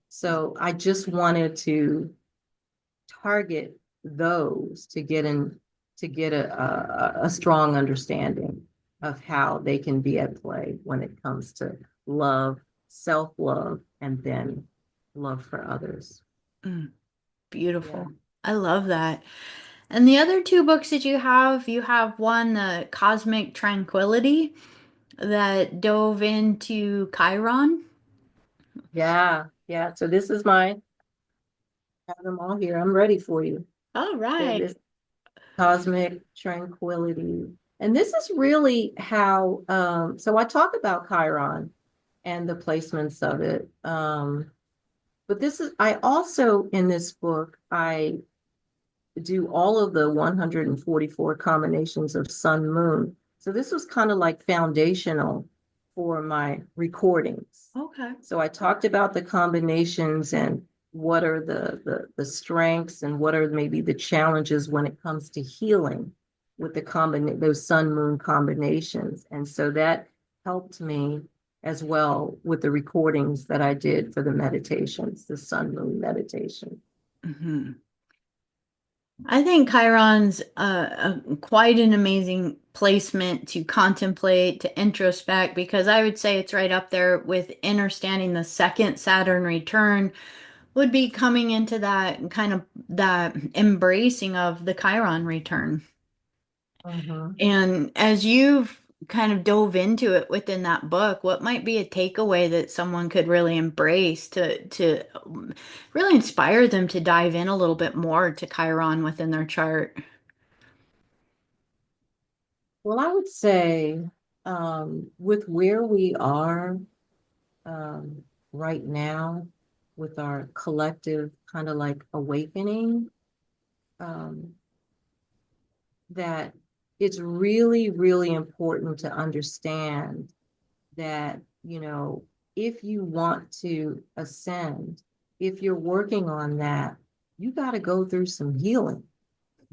So I just wanted to target those to get a strong understanding of how they can be at play when it comes to love, self-love, and then love for others. Mm, Yeah. beautiful. I love that. And the other two books that you have one, The Cosmic Tranquility, that dove into Chiron. Yeah. Yeah. So this is mine. I have them all here. I'm ready for you. All So right. this cosmic tranquility. And this is really how so I talk about Chiron and the placements of it. But this is, I also, in this book, I do all of the 144 combinations of sun moon. So this was kind of like foundational for my recordings. Okay. So I talked about the combinations and what are the strengths and what are maybe the challenges when it comes to healing with those sun moon combinations. And so that helped me as well with the recordings that I did for the meditations, the sun moon meditation. Hmm. I think Chiron's quite an amazing placement to contemplate, to introspect, because I would say it's right up there with understanding the second Saturn return would be coming into that kind of that embracing of the Chiron return. Mhm. And as you've kind of dove into it within that book, what might be a takeaway that someone could really embrace to really inspire them to dive in a little bit more to Chiron within their chart? Well, I would say with where we are right now, with our collective kind of like awakening, um, that it's really, really important to understand that, if you want to ascend, if you're working on that, you got to go through some healing.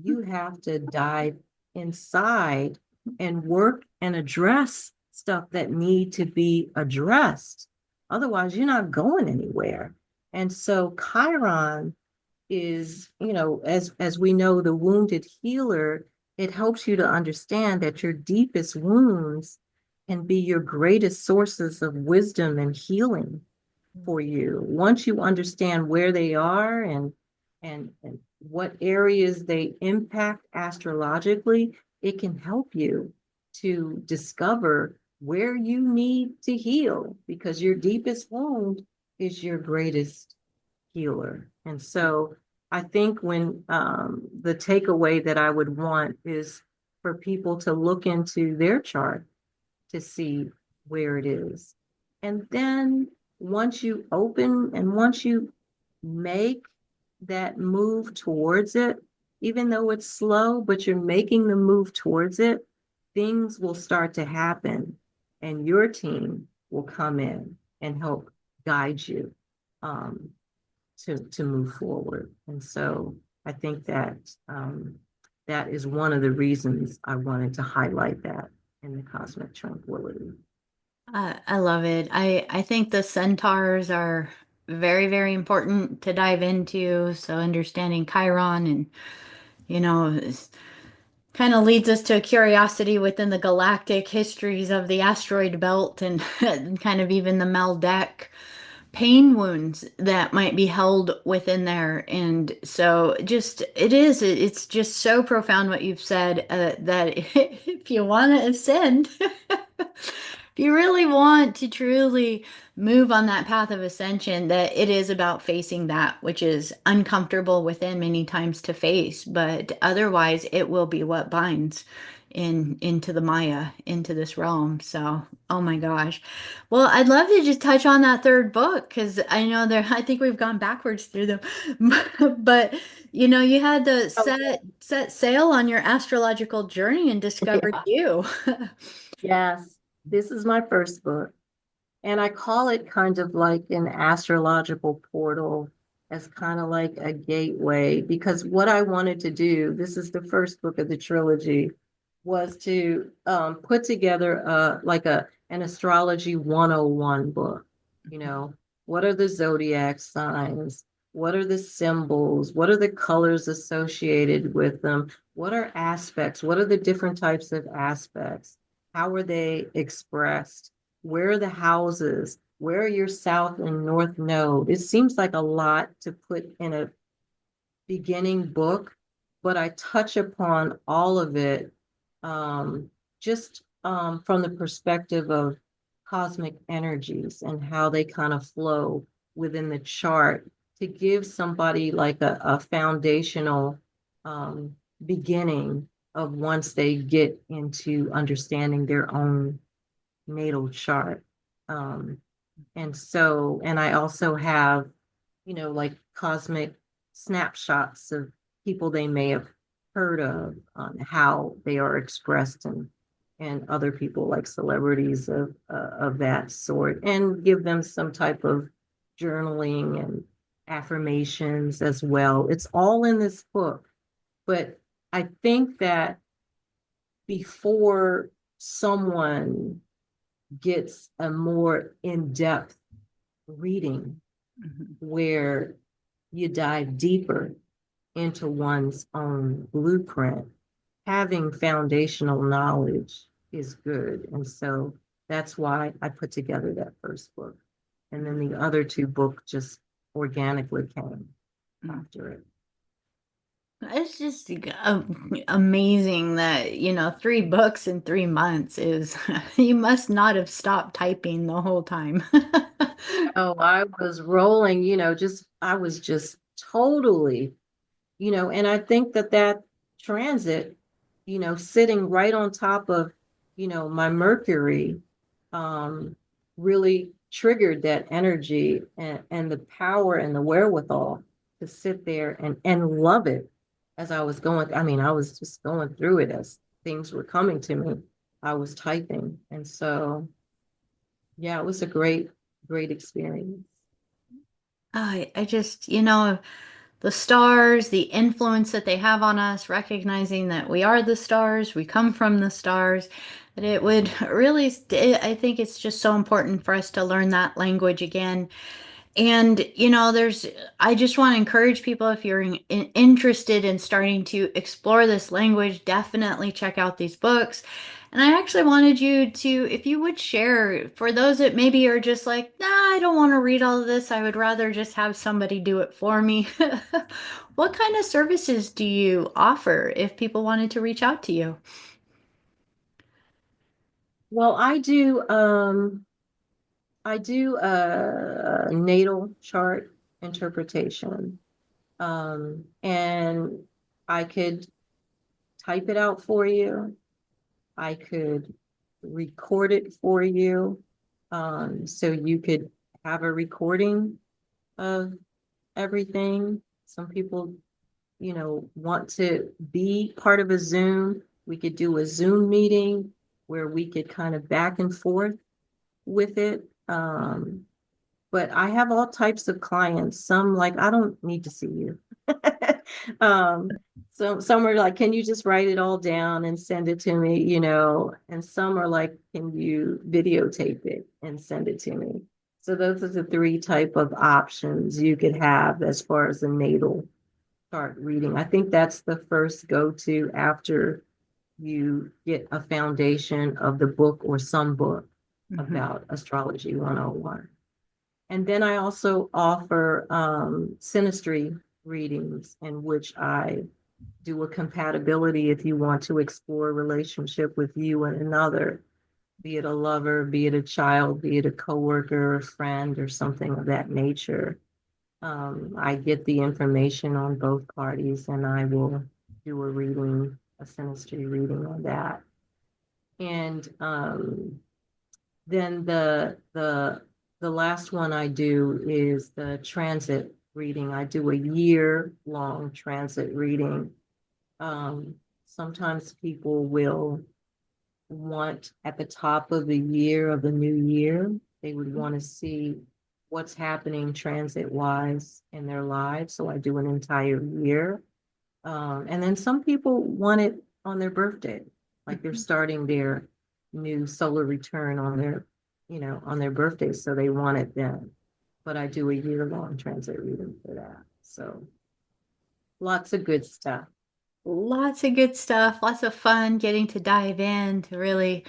You have to dive inside and work and address stuff that need to be addressed. Otherwise, you're not going anywhere. And so Chiron is, as we know, the wounded healer. It helps you to understand that your deepest wounds can be your greatest sources of wisdom and healing for you. Once you understand where they are and what areas they impact astrologically, it can help you to discover where you need to heal, because your deepest wound is your greatest healer. And so I think when the takeaway that I would want is for people to look into their chart to see where it is. And then once you open and once you make that move towards it, even though it's slow, but you're making the move towards it, things will start to happen and your team will come in and help guide you um, to move forward. And so I think that that is one of the reasons I wanted to highlight that in the cosmic tranquility. I love it. I think the centaurs are very, very important to dive into. So understanding Chiron and, kind of leads us to a curiosity within the galactic histories of the asteroid belt and, and kind of even the Meldeck pain wounds that might be held within there. And so just it's just so profound what you've said, that if you want to ascend, if you really want to truly move on that path of ascension, that it is about facing that which is uncomfortable within many times to face, but otherwise it will be what binds into the Maya, into this realm. So, oh my gosh. Well, I'd love to just touch on that third book because I know I think we've gone backwards through them. But you had to Oh, set sail on your astrological journey and discovered yeah. you. Yes, this is my first book. And I call it kind of like an astrological portal, as kind of like a gateway, because what I wanted to do, this is the first book of the trilogy, was to put together like an astrology 101 book. You know, what are the zodiac signs? What are the symbols? What are the colors associated with them? What are aspects? What are the different types of aspects? How are they expressed? Where are the houses? Where are your south and north node? It seems like a lot to put in a beginning book, but I touch upon all of it just from the perspective of cosmic energies and how they kind of flow within the chart to give somebody like a foundational um, beginning of once they get into understanding their own natal chart. Um, and I also have, like cosmic snapshots of people they may have heard of on how they are expressed and other people like celebrities of that sort, and give them some type of journaling and affirmations as well. It's all in this book, but I think that before someone gets a more in-depth reading Mhm. where you dive deeper into one's own blueprint, having foundational knowledge is good. And so that's why I put together that first book. And then the other two books just organically came after it. It's just amazing that, 3 books in 3 months is, you must not have stopped typing the whole time. Oh, I was rolling, I was just totally, and I think that that transit, sitting right on top of, my Mercury, um, really triggered that energy and the power and the wherewithal to sit there and love it as I was going. I mean, I was just going through it as things were coming to me. I was typing. And so, yeah, it was a great, great experience. I just, the stars, the influence that they have on us, recognizing that we are the stars, we come from the stars, that it would really, I think it's just so important for us to learn that language again. And, I just want to encourage people if you're interested in starting to explore this language, definitely check out these books. And I actually wanted you to, if you would share, for those that maybe are just like, nah, I don't want to read all of this, I would rather just have somebody do it for me. What kind of services do you offer if people wanted to reach out to you? Well, I do a natal chart interpretation. And I could type it out for you. I could record it for you. So you could have a recording of everything. Some people, want to be part of a Zoom. We could do a Zoom meeting where we could kind of back and forth with it. But I have all types of clients. Some like, I don't need to see you. um, so some are like, can you just write it all down and send it to me, And some are like, can you videotape it and send it to me? So those are the three type of options you could have as far as the natal chart reading. I think that's the first go-to after you get a foundation of the book or some book Mhm. about Astrology 101. And then I also offer synastry readings in which I do a compatibility if you want to explore a relationship with you and another, be it a lover, be it a child, be it a coworker, a friend, or something of that nature. I get the information on both parties and I will do a reading, a synastry reading on that. And then the last one I do is the transit reading. I do a year-long transit reading. Sometimes people will want at the top of the year of the new year, they would want to see what's happening transit-wise in their lives. So I do an entire year. And then some people want it on their birthday, like they're starting their new solar return on on their birthday, so they want it then. But I do a year-long transit reading for that. So lots of good stuff. Lots of good stuff, lots of fun getting to dive in to really,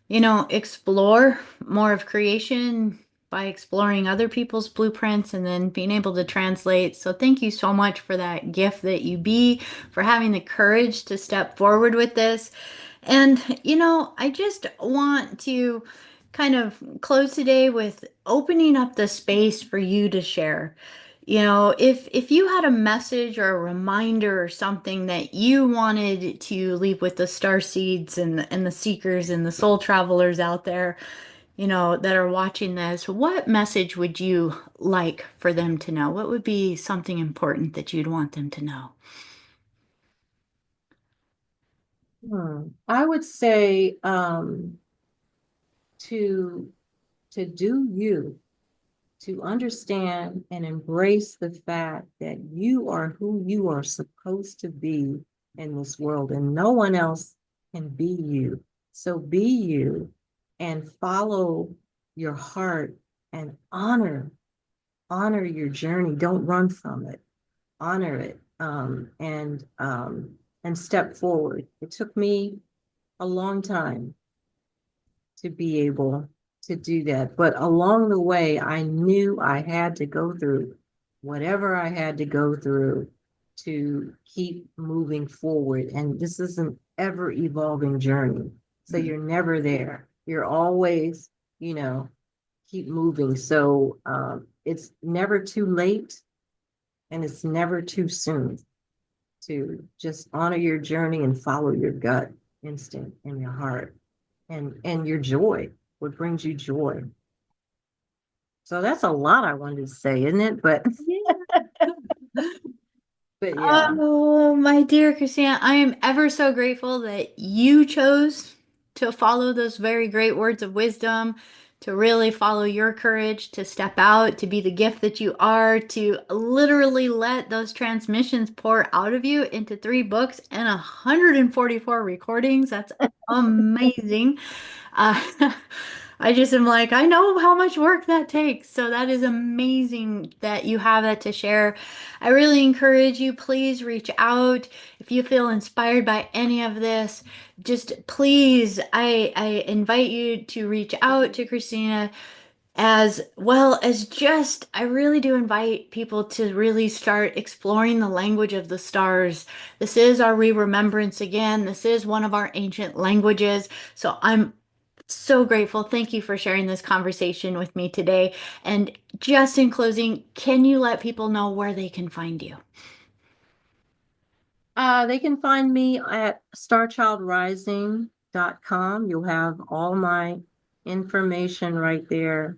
explore more of creation by exploring other people's blueprints and then being able to translate. So thank you so much for that gift that you be, for having the courage to step forward with this. And, I just want to kind of close today with opening up the space for you to share. If you had a message or a reminder or something that you wanted to leave with the star seeds and the seekers and the soul travelers out there, that are watching this, what message would you like for them to know? What would be something important that you'd want them to know? I would say to do you, to understand and embrace the fact that you are who you are supposed to be in this world and no one else can be you. So be you and follow your heart and honor your journey. Don't run from it. Honor it. And step forward. It took me a long time to be able to do that. But along the way, I knew I had to go through whatever I had to go through to keep moving forward. And this is an ever evolving journey. So you're never there. You're always, you know, keep moving. So it's never too late and it's never too soon to just honor your journey and follow your gut instinct and your heart and your joy, what brings you joy. So that's a lot I wanted to say, isn't it? But but yeah. Oh, my dear Christina, I am ever so grateful that you chose to follow those very great words of wisdom, to really follow your courage, to step out, to be the gift that you are, to literally let those transmissions pour out of you into 3 books and 144 recordings. That's amazing. Uh, I just am like, I know how much work that takes. So that is amazing that you have that to share. I really encourage you, please reach out if you feel inspired by any of this. Just please, I invite you to reach out to Christina as well as just, I really do invite people to really start exploring the language of the stars. This is our remembrance again. This is one of our ancient languages. So I'm so grateful. Thank you for sharing this conversation with me today. And just in closing, can you let people know where they can find you? They can find me at starchildrising.com. You'll have all my information right there,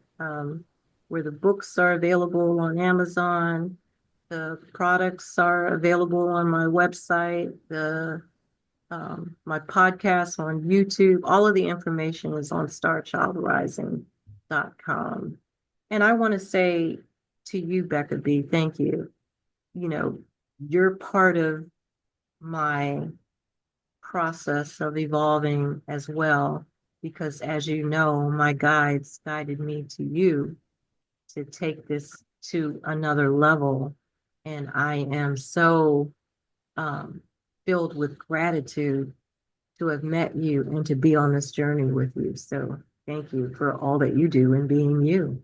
where the books are available on Amazon, the products are available on my website, the my podcast on YouTube. All of the information is on starchildrising.com. And I want to say to you, Becca B, thank you. You know, you're part of my process of evolving as well, because as you know, my guides guided me to you to take this to another level. And I am so um, filled with gratitude to have met you and to be on this journey with you. So thank you for all that you do and being you.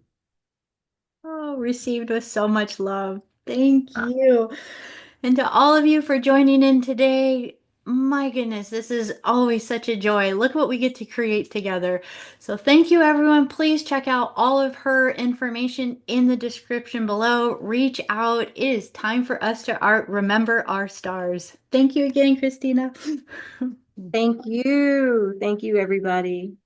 Oh, received with so much love. Thank you. And to all of you for joining in today. My goodness, this is always such a joy. Look what we get to create together. So, thank you, everyone. Please check out all of her information in the description below. Reach out. It is time for us to remember our stars. Thank you again, Christina. Thank you. Thank you, everybody.